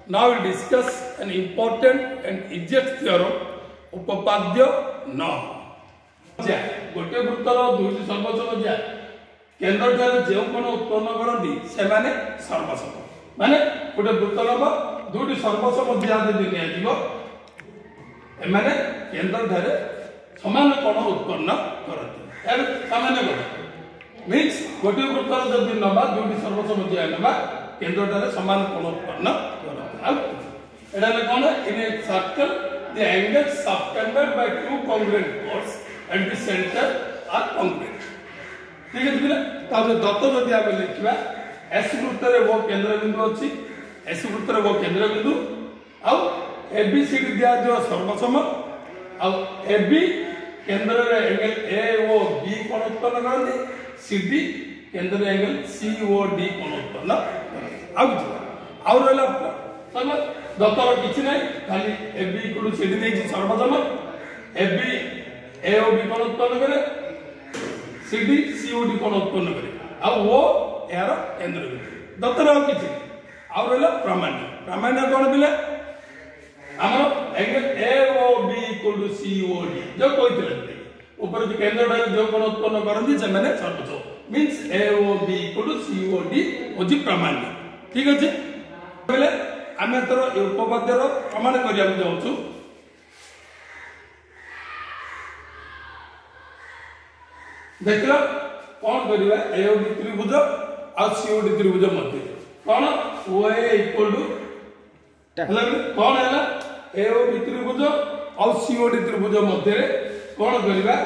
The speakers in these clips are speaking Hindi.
Now we discuss an important and easiest theorem, उपपाद्य न गोटे वृत्तर दुईटी सर्वसम ज्या केन्द्र ठारे जो कोण उत्पन्न करती से माने सर्वसम माने गोटे वृत्तर दुईटी सर्वसम ज्या यदि नियाजिव एमाने केन्द्र ठारे समान कोण उत्पन्न करती सामान्य कोण मीन्स गोटे वृत्तर यदि नबा दुईटी सर्वसम ज्या नबा केन्द्र ठारे समान कोण उत्पन्न करती एटा कोन in a circle the angles subtended by two congruent chords at the center are congruent. ठीक है पिला ताजे दत्त जदि आमे लिखिबा S वृत्त रे वो केंद्र बिंदु अछि S वृत्त रे वो केंद्र बिंदु आ ABCD दिया जो सर्वसम आ AB केंद्र रे एंगल AOB कोण उत्पन्न करନ୍ତି CD केंद्र रे एंगल COD कोण उत्पन्न करନ୍ତି आ रहला समझ दत्तर किछि नै खाली AB इक्वल CD देछि सर्वसम AB AOB कोण उत्पन्न करे CD COD कोण उत्पन्न करे आ वो यार केंद्र बिंदु दत्तर आ किछि आ रहला प्रामाण्य कोण बिले हमर एंगल AOB इक्वल COD जो कहितले ऊपर जो केंद्र ठारे जो कोण उत्पन्न करନ୍ତି से माने सर्वसम मींस AOB इक्वल COD ओजी प्रामाण्य ठीक अछि बेले आमे तर उपपाद्यर प्रमाण करिया जाउछु देखला कोन करिवा AOB त्रिभुज आ COD त्रिभुज मध्य कोन OA इक्वल टू हला कोन हला AOB त्रिभुज आ COD त्रिभुज मध्य रे कोन करिवा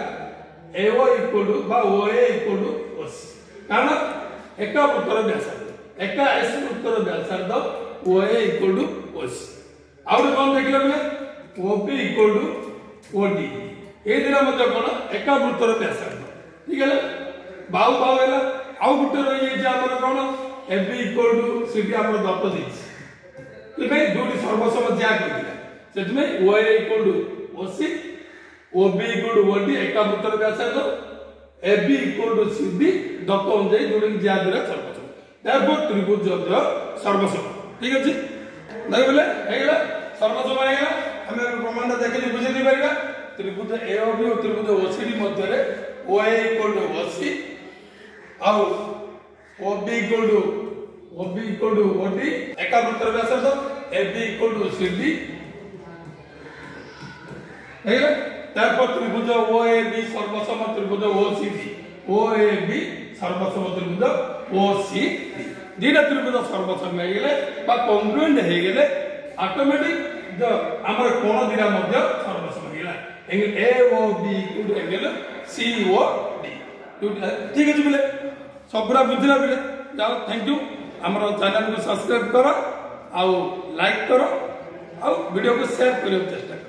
AO इक्वल टू बा OA इक्वल टू OC कारण एका वृत्तर व्यासार्ध एका S वृत्तर व्यासार्ध OA इक्वल टू OC आउर कोन देखले बले OP इक्वल टू OD ए दिना मते कोन एका वृत्तर व्यासार्ध ठीक है बाउ हेला आउ गुटे रहि जे हमर कोन AB इक्वल टू CD हमर दत्त दिस कि भाई दुटी सर्वसम ज्या कहिला सेत में OA equal to OC OB equal to OD एका वृत्तर व्यासार्ध AB इक्वल टू CD दत्त अनुଯାয়ী दुटी ज्या दिला सर्वसम देयरफॉर त्रिभुज सर्वसम ठीक अछि नहीं बोले हेगला सर्वसम हेगला हमें प्रमाण देखि बुझि नै परिबा त्रिभुज AOB और त्रिभुज OCD मध्य रे OA इक्वल टू OC आ OB इक्वल टू OD एका वृत्तर व्यासार्ध AB इक्वल टू CD हेगला तारपर त्रिभुज OAB सर्वसम त्रिभुज OAB सर्वसम त्रिभुज OCD दीटा त्रिभुज सर्वसम हे गेले बा कॉन्ग्रुएंट हे गेले ऑटोमेटिक जो हमर कोण दीटा मध्य सर्वसम हे गेला angle AOB equal to angle COD ठीक है बिले सबरा बुझला बिले जाओ थैंक यू हमर चैनल को सब्सक्राइब करो आ लाइक करो आ वीडियो को शेयर करियो चेष्टा